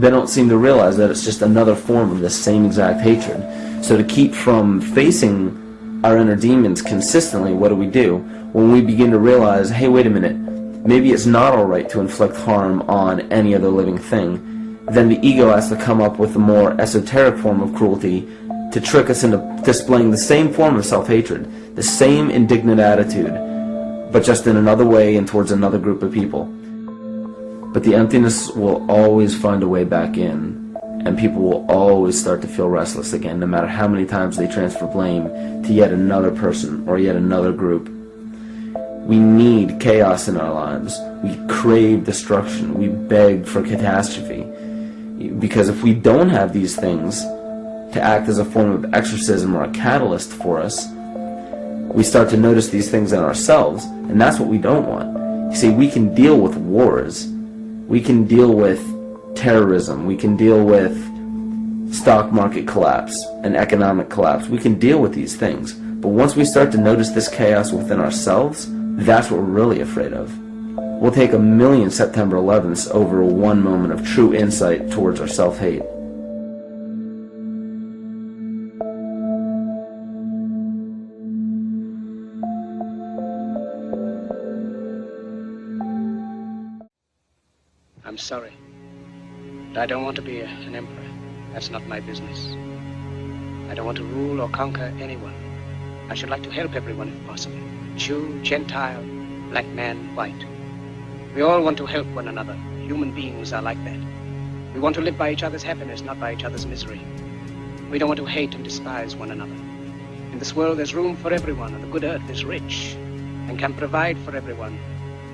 They don't seem to realize that it's just another form of the same exact hatred. So to keep from facing our inner demons consistently, what do? When we begin to realize, hey, wait a minute, maybe it's not alright to inflict harm on any other living thing, then the ego has to come up with a more esoteric form of cruelty to trick us into displaying the same form of self-hatred, the same indignant attitude, but just in another way and towards another group of people. But the emptiness will always find a way back in, and people will always start to feel restless again, no matter how many times they transfer blame to yet another person or yet another group. We need chaos in our lives. We crave destruction. We beg for catastrophe. Because if we don't have these things to act as a form of exorcism or a catalyst for us, we start to notice these things in ourselves, and that's what we don't want. You see, we can deal with wars. We can deal with terrorism. We can deal with stock market collapse and economic collapse. We can deal with these things. But once we start to notice this chaos within ourselves, that's what we're really afraid of. We'll take 1,000,000 September 11ths over one moment of true insight towards our self-hate. I'm sorry, but I don't want to be an emperor. That's not my business. I don't want to rule or conquer anyone. I should like to help everyone if possible. Jew, Gentile, black man, white. We all want to help one another. Human beings are like that. We want to live by each other's happiness, not by each other's misery. We don't want to hate and despise one another. In this world there's room for everyone, and the good earth is rich and can provide for everyone.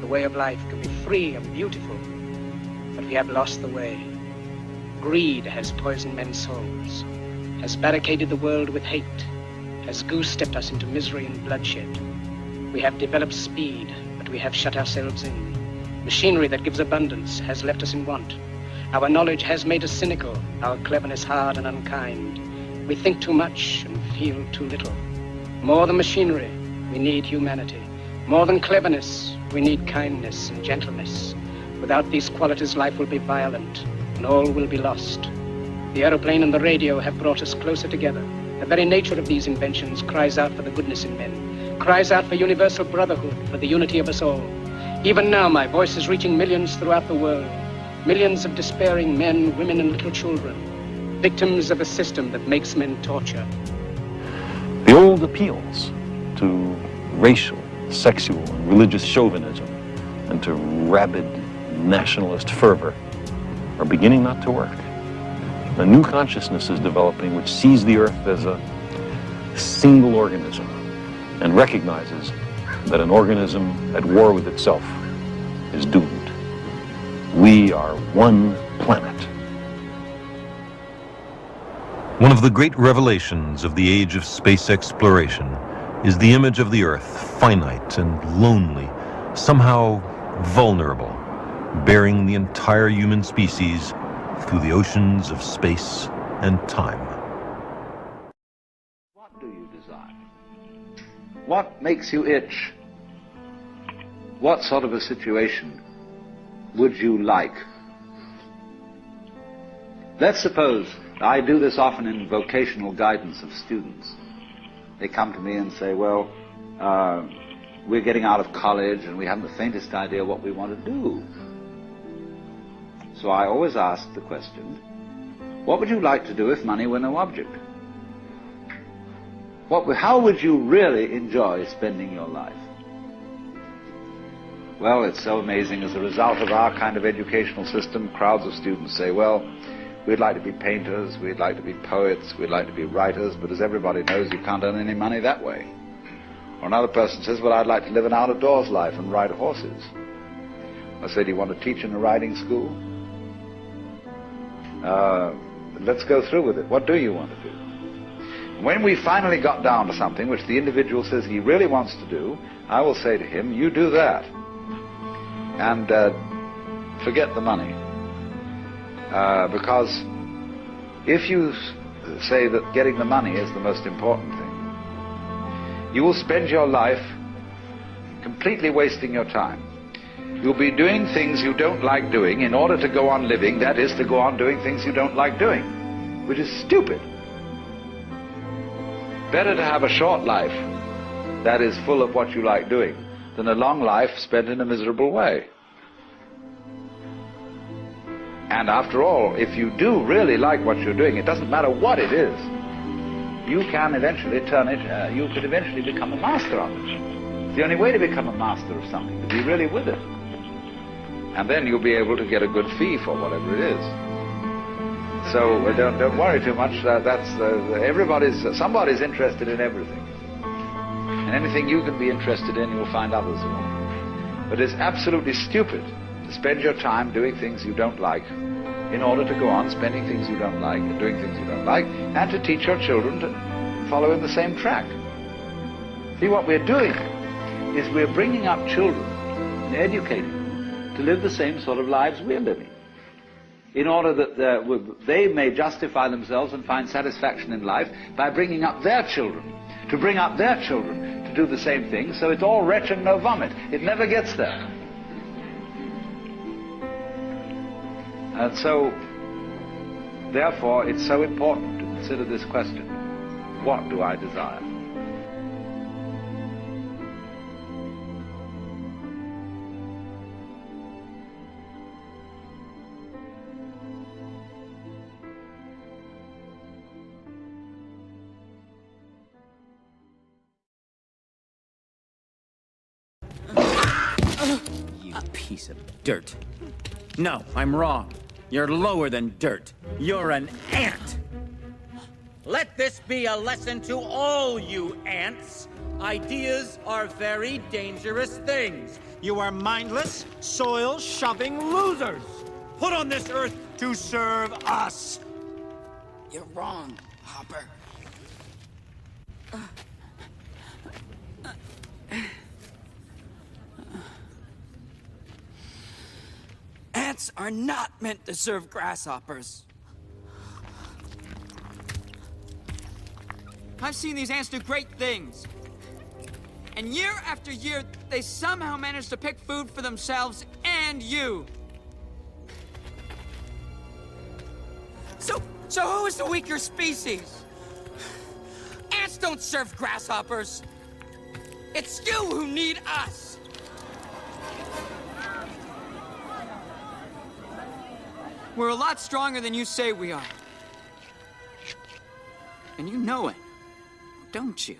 The way of life can be free and beautiful, but we have lost the way. Greed has poisoned men's souls, has barricaded the world with hate, has goose-stepped us into misery and bloodshed. We have developed speed, but we have shut ourselves in. Machinery that gives abundance has left us in want. Our knowledge has made us cynical, our cleverness hard and unkind. We think too much and feel too little. More than machinery, we need humanity. More than cleverness, we need kindness and gentleness. Without these qualities, life will be violent, and all will be lost. The aeroplane and the radio have brought us closer together. The very nature of these inventions cries out for the goodness in men, cries out for universal brotherhood, for the unity of us all. Even now, my voice is reaching millions throughout the world, millions of despairing men, women, and little children, victims of a system that makes men torture. The old appeals to racial, sexual, and religious chauvinism and to rabid nationalist fervor are beginning not to work. A new consciousness is developing which sees the earth as a single organism and recognizes that an organism at war with itself is doomed. We are one planet. One of the great revelations of the age of space exploration is the image of the Earth, finite and lonely, somehow vulnerable, bearing the entire human species through the oceans of space and time. What do you desire? What makes you itch? What sort of a situation would you like? Let's suppose, I do this often in vocational guidance of students. They come to me and say, well, we're getting out of college and we haven't the faintest idea what we want to do. So I always ask the question, what would you like to do if money were no object? How would you really enjoy spending your life? Well, it's so amazing. As a result of our kind of educational system, crowds of students say, well, we'd like to be painters, we'd like to be poets, we'd like to be writers, but as everybody knows, you can't earn any money that way. Or another person says, well, I'd like to live an out-of-doors life and ride horses. I say, do you want to teach in a riding school? Let's go through with it. What do you want to do? When we finally got down to something which the individual says he really wants to do, I will say to him, you do that. And forget the money. Because if you say that getting the money is the most important thing, you will spend your life completely wasting your time. You'll be doing things you don't like doing in order to go on living, that is, to go on doing things you don't like doing, which is stupid. Better to have a short life that is full of what you like doing than a long life spent in a miserable way. And after all, if you do really like what you're doing, it doesn't matter what it is, you can eventually turn it, you could eventually become a master of it. It's the only way to become a master of something, to be really with it. And then you'll be able to get a good fee for whatever it is. So don't worry too much. Somebody's interested in everything. And anything you can be interested in, you'll find others will. But it's absolutely stupid to spend your time doing things you don't like in order to go on spending things you don't like and doing things you don't like, and to teach your children to follow in the same track. See, what we're doing is we're bringing up children and educating them to live the same sort of lives we're living, in order that they may justify themselves and find satisfaction in life by bringing up their children, to bring up their children to do the same thing, so it's all wretch and no vomit. It never gets there. And so, therefore, it's so important to consider this question: what do I desire? You piece of dirt. No, I'm wrong. You're lower than dirt. You're an ant. Let this be a lesson to all you ants. Ideas are very dangerous things. You are mindless, soil-shoving losers. Put on this earth to serve us. You're wrong, Hopper. Ants are not meant to serve grasshoppers. I've seen these ants do great things. And year after year, they somehow manage to pick food for themselves and you. So who is the weaker species? Ants don't serve grasshoppers. It's you who need us. We're a lot stronger than you say we are. And you know it, don't you?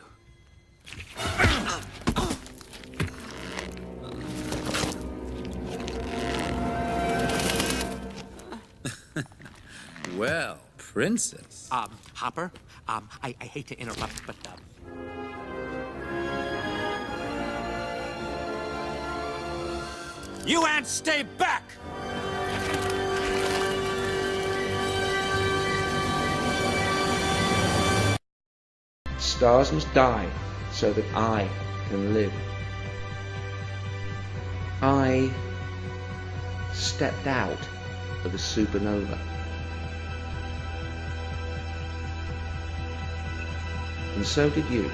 Well, Princess. Hopper, I hate to interrupt, but, you ants stay back! stars must die so that I can live. I stepped out of a supernova. And so did you.